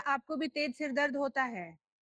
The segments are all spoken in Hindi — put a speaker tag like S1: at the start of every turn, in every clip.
S1: आपको भी तेज सिर दर्द होता है?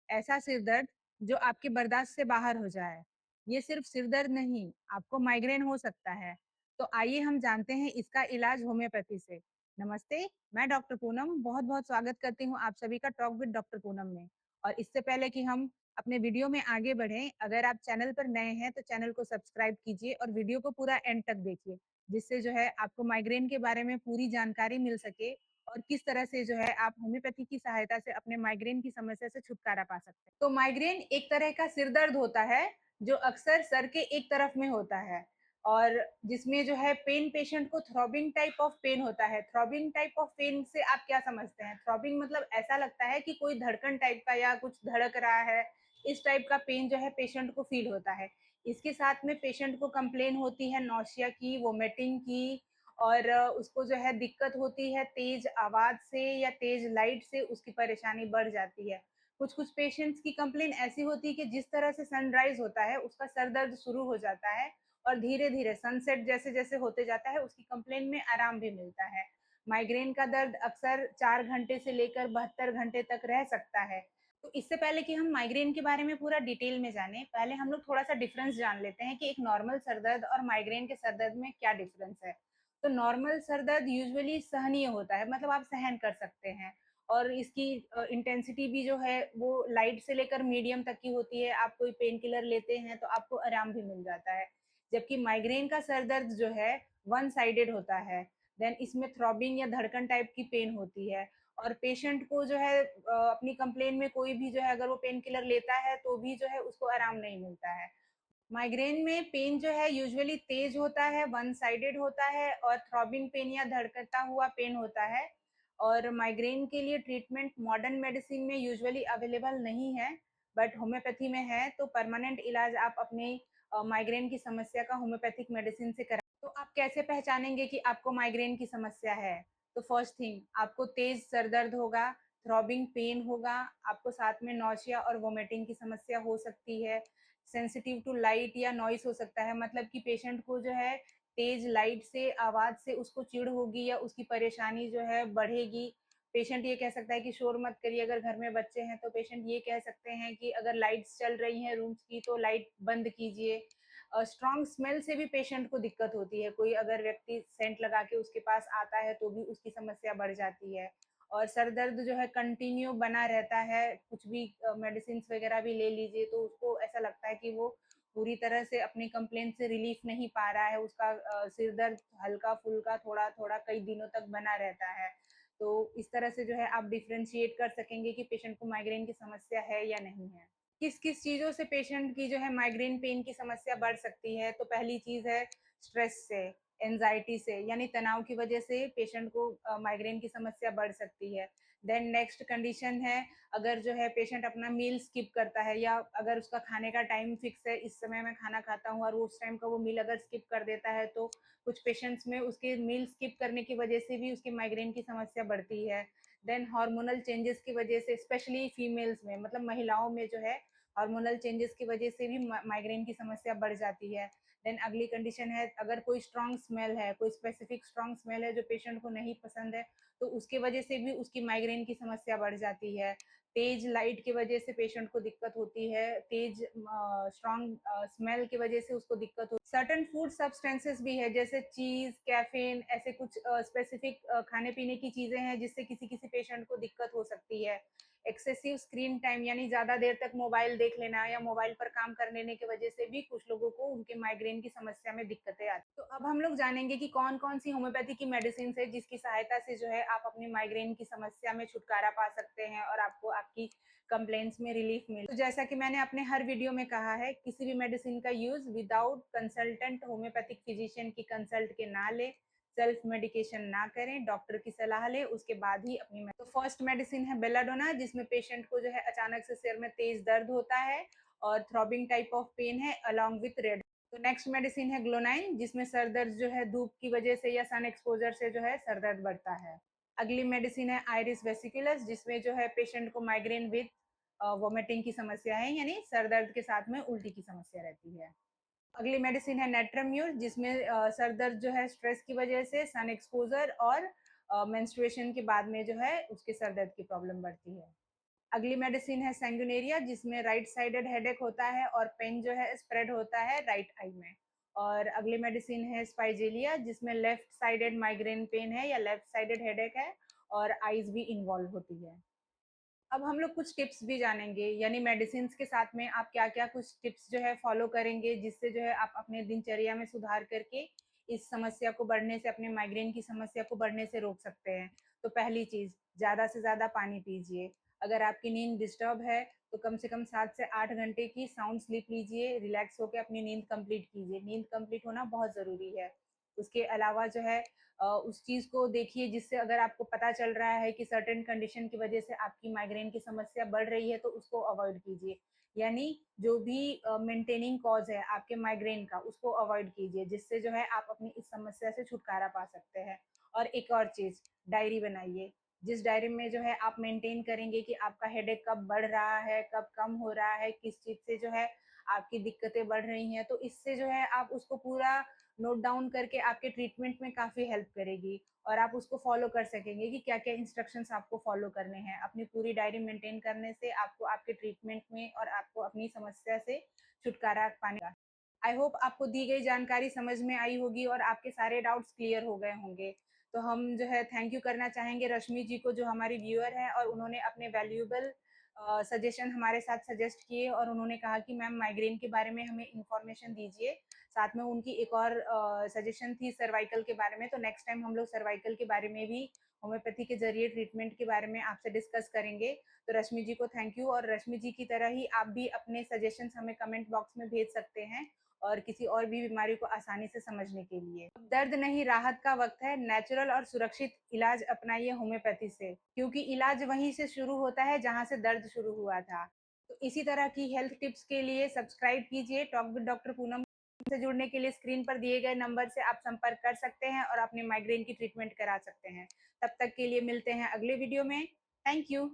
S1: ऐसा सिर दर्द जो आपके बर्दाश्त से बाहर हो जाए। ये सिर्फ सिर दर्द नहीं, आपको माइग्रेन हो सकता है। तो आइए हम जानते हैं इसका इलाज होम्योपैथी से। नमस्ते, मैं डॉक्टर पूनम बहुत-बहुत स्वागत करती हूँ आप सभी का टॉक विद डॉक्टर पूनम में। और इससे पहले कि हम अपने वीडियो में आगे बढ़ें, अगर आप चैनल पर नए हैं तो चैनल को सब्सक्राइब कीजिए और वीडियो को पूरा एंड तक देखिए, जिससे जो है आपको माइग्रेन के बारे में पूरी जानकारी मिल सके और किस तरह से जो है आप होम्योपैथी की सहायता से अपने माइग्रेन की समस्या से छुटकारा पा सकते हैं। तो माइग्रेन एक तरह का सिर दर्द होता है जो अक्सर सर के एक तरफ में होता है और जिसमें जो है पेन पेशेंट को थ्रॉबिंग टाइप ऑफ पेन होता है। थ्रॉबिंग टाइप ऑफ पेन से आप क्या समझते हैं? थ्रॉबिंग मतलब ऐसा लगता है कि कोई धड़कन टाइप का या कुछ धड़क रहा है, इस टाइप का पेन जो है पेशेंट को फील होता है। इसके साथ में पेशेंट को कंप्लेन होती है नौसिया की, वोमिटिंग की और उसको जो है दिक्कत होती है तेज आवाज से या तेज लाइट से उसकी परेशानी बढ़ जाती है। कुछ-कुछ पेशेंट्स की कंप्लेन ऐसी होती है कि जिस तरह से सनराइज़ होता है, उसका सर दर्द शुरू हो जाता है और धीरे-धीरे सनसेट जैसे-जैसे होते जाता है, उसकी कंप्लेन में आराम भी मिलता है। माइग्रेन का दर्द अक्सर 4 घंटे से लेकर 72 घंटे तक रह सकता है। तो इससे पहले कि हम माइग्रेन के बारे में पूरा डिटेल में जानें, पहले हम लोग थोड़ा-सा डिफरेंस जान लेते हैं कि एक नॉर्मल सर दर्द और माइग्रेन के सर दर्द में क्या डिफरेंस है। तो नॉर्मल सर दर्द यूजुअली सहनीय होता है, मतलब आप सहन कर सकते हैं और इसकी इंटेंसिटी भी जो है वो लाइट से लेकर मीडियम तक की होती है। आप कोई पेन किलर लेते हैं तो आपको आराम भी मिल जाता है। जबकि माइग्रेन का सर दर्द जो है वन साइडेड होता है। देन इसमें थ्रॉबिंग या धड़कन टाइप की पेन होती है और पेशेंट को जो है अपनी कंप्लेन में कोई भी जो है अगर वो पेन किलर लेता है तो भी जो है उसको आराम नहीं मिलता है। माइग्रेन में पेन जो है यूजुअली तेज होता है, वन साइडेड होता है और थ्रॉबिंग पेन या धड़कता हुआ पेन होता है और माइग्रेन के लिए ट्रीटमेंट मॉडर्न मेडिसिन में यूजुअली अवेलेबल नहीं है, बट होम्योपैथी में है, तो परमानेंट इलाज आप अपने माइग्रेन की समस्या का होम्योपैथिक मेडिसिन से करा। तो आप कैसे पहचानेंगे कि आपको माइग्रेन की समस्या है? तो फर्स्ट थिंग आपको तेज सर दर्द होगा, थ्रॉबिंग पेन होगा, आपको साथ में नौसिया और वोमिटिंग की समस्या हो सकती है, सेंसिटिव टू लाइट या नॉइस हो सकता है, मतलब कि पेशेंट को जो है तेज लाइट से आवाज से उसको चिढ़ होगी या उसकी परेशानी जो है बढ़ेगी। पेशेंट ये कह सकता है कि शोर मत करिए, अगर घर में बच्चे हैं तो पेशेंट ये कह सकते हैं कि अगर लाइट्स चल रही हैं रूम्स की तो लाइट बंद कीजिए। स्ट्रॉन्ग स्मेल से भी पेशेंट को दिक्कत होती है, कोई अगर व्यक्ति सेंट लगा के उसके पास आता है तो भी उसकी समस्या बढ़ जाती है। और सर दर्द जो है कंटिन्यू बना रहता है, कुछ भी मेडिसिन वगैरह भी ले लीजिए तो उसको ऐसा लगता है कि वो पूरी तरह से अपनी कंप्लेंट से रिलीफ नहीं पा रहा है, उसका सिर दर्द हल्का फुल्का थोड़ा थोड़ा कई दिनों तक बना रहता है। तो इस तरह से जो है आप डिफ्रेंशिएट कर सकेंगे कि पेशेंट को माइग्रेन की समस्या है या नहीं है। किस किस चीज़ों से पेशेंट की जो है माइग्रेन पेन की समस्या बढ़ सकती है? तो पहली चीज़ है स्ट्रेस से, एंजाइटी से, यानी तनाव की वजह से पेशेंट को माइग्रेन की समस्या बढ़ सकती है। देन नेक्स्ट कंडीशन है, अगर जो है पेशेंट अपना मील स्किप करता है या अगर उसका खाने का टाइम फिक्स है, इस समय मैं खाना खाता हूँ और वो उस टाइम का वो मील अगर स्किप कर देता है तो कुछ पेशेंट्स में उसके मील स्किप करने की वजह से भी उसकी माइग्रेन की समस्या बढ़ती है। देन हार्मोनल चेंजेस की वजह से स्पेशली फीमेल्स में, मतलब महिलाओं में जो है हार्मोनल चेंजेस की वजह से भी माइग्रेन की समस्या बढ़ जाती है। देन अगली कंडीशन है, अगर कोई स्ट्रॉन्ग स्मेल है, कोई स्पेसिफिक स्ट्रॉन्ग स्मेल है जो पेशेंट को नहीं पसंद है, तो उसकी वजह से भी उसकी माइग्रेन की समस्या बढ़ जाती है। तेज लाइट की वजह से पेशेंट को दिक्कत होती है, तेज स्ट्रॉन्ग स्मेल की वजह से उसको दिक्कत हो। सर्टेन फूड सब्सटेंसेस भी है जैसे चीज, कैफीन, ऐसे कुछ स्पेसिफिक खाने पीने की चीजें हैं जिससे किसी किसी पेशेंट को दिक्कत हो सकती है। एक्सेसिव स्क्रीन टाइम यानी ज़्यादा देर तक मोबाइल देख लेना या मोबाइल पर काम कर लेने की वजह से भी कुछ लोगों को उनके माइग्रेन की समस्या में दिक्कतें आती हैं। तो अब हम लोग जानेंगे कि कौन-कौन सी होम्योपैथी की मेडिसिन है जिसकी सहायता से जो है आप अपनी माइग्रेन की समस्या में छुटकारा पा सकते हैं और आपको आपकी कंप्लेंट्स में रिलीफ मिले। तो जैसा कि मैंने अपने हर वीडियो में कहा है, किसी भी मेडिसिन का use without consultant homeopathic physician की कंसल्ट के ना लें, सेल्फ मेडिकेशन ना करें, डॉक्टर की सलाह लें, उसके बाद ही अपनी तो फर्स्ट मेडिसिन है बेलाडोना, जिसमें पेशेंट को जो है अचानक से सिर में तेज दर्द होता है और थ्रॉबिंग टाइप ऑफ पेन है अलोंग विथ रेड। तो नेक्स्ट मेडिसिन है ग्लोनाइन, जिसमें सर दर्द जो है धूप की वजह से या सन एक्सपोजर से जो है सर दर्द बढ़ता है। अगली मेडिसिन है आयरिस वेसिकुलस, जिसमें जो है पेशेंट को माइग्रेन विथ वोमिटिंग की समस्या है, यानी सर दर्द के साथ में उल्टी की समस्या रहती है। अगली मेडिसिन है नेट्रम्यूर, जिसमें सर दर्द जो है स्ट्रेस की वजह से सन एक्सपोजर और मेंस्ट्रुएशन के बाद में जो है उसके सर दर्द की प्रॉब्लम बढ़ती है। अगली मेडिसिन है सैंगुनेरिया, जिसमें राइट साइडेड हेडेक होता है और पेन जो है स्प्रेड होता है राइट आई में। और अगली मेडिसिन है स्पाइजेलिया, जिसमें लेफ्ट साइडेड माइग्रेन पेन है या लेफ्ट साइडेड हेडेक है और आईज भी इन्वॉल्व होती है। अब हम लोग कुछ टिप्स भी जानेंगे, यानी मेडिसिन के साथ में आप क्या क्या कुछ टिप्स जो है फॉलो करेंगे, जिससे जो है आप अपने दिनचर्या में सुधार करके इस समस्या को बढ़ने से, अपने माइग्रेन की समस्या को बढ़ने से रोक सकते हैं। तो पहली चीज, ज्यादा से ज्यादा पानी पीजिए। अगर आपकी नींद डिस्टर्ब है तो कम से कम 7 से 8 घंटे की साउंड स्लीप लीजिए, रिलैक्स होकर अपनी नींद कंप्लीट कीजिए। नींद कंप्लीट होना बहुत जरूरी है। उसके अलावा जो है उस चीज को देखिए जिससे, अगर आपको पता चल रहा है कि सर्टेन कंडीशन की वजह से आपकी माइग्रेन की समस्या बढ़ रही है, तो उसको अवॉइड कीजिए। यानी जो भी मेंटेनिंग कॉज है आपके माइग्रेन का, उसको अवॉइड कीजिए, जिससे जो है आप अपनी इस समस्या से छुटकारा पा सकते हैं। और एक और चीज, डायरी बनाइए। जिस डायरी में जो है आप मेंटेन करेंगे कि आपका हेडेक कब बढ़ रहा है, कब कम हो रहा है, किस चीज से जो है आपकी दिक्कतें बढ़ रही हैं, तो इससे जो है आप उसको पूरा नोट डाउन करके आपके ट्रीटमेंट में काफ़ी हेल्प करेगी। और आप उसको फॉलो कर सकेंगे कि क्या क्या इंस्ट्रक्शंस आपको फॉलो करने हैं। अपनी पूरी डायरी मेंटेन करने से आपको आपके ट्रीटमेंट में और आपको अपनी समस्या से छुटकारा पाने का। आई होप आपको दी गई जानकारी समझ में आई होगी और आपके सारे डाउट्स क्लियर हो गए होंगे। तो हम जो है थैंक यू करना चाहेंगे रश्मि जी को, जो हमारी व्यूअर है, और उन्होंने अपने वैल्यूएबल सजेशन हमारे साथ सजेस्ट किए और उन्होंने कहा कि मैम माइग्रेन के बारे में हमें इंफॉर्मेशन दीजिए। साथ में उनकी एक और सजेशन थी सर्वाइकल के बारे में, तो नेक्स्ट टाइम हम लोग सर्वाइकल के बारे में भी होम्योपैथी के जरिए ट्रीटमेंट के बारे में आपसे डिस्कस करेंगे। तो रश्मि जी को थैंक यू, और रश्मि जी की तरह ही आप भी अपने सजेशंस हमें कमेंट बॉक्स में भेज सकते हैं और किसी और भी बीमारी को आसानी से समझने के लिए। अब दर्द नहीं, राहत का वक्त है। नेचुरल और सुरक्षित इलाज अपनाइए होम्योपैथी से, क्योंकि इलाज वहीं से शुरू होता है जहां से दर्द शुरू हुआ था। तो इसी तरह की हेल्थ टिप्स के लिए सब्सक्राइब कीजिए टॉक विद डॉक्टर पूनम। से जुड़ने के लिए स्क्रीन पर दिए गए नंबर से आप संपर्क कर सकते हैं और अपने माइग्रेन की ट्रीटमेंट करा सकते हैं। तब तक के लिए मिलते हैं अगले वीडियो में। Thank you.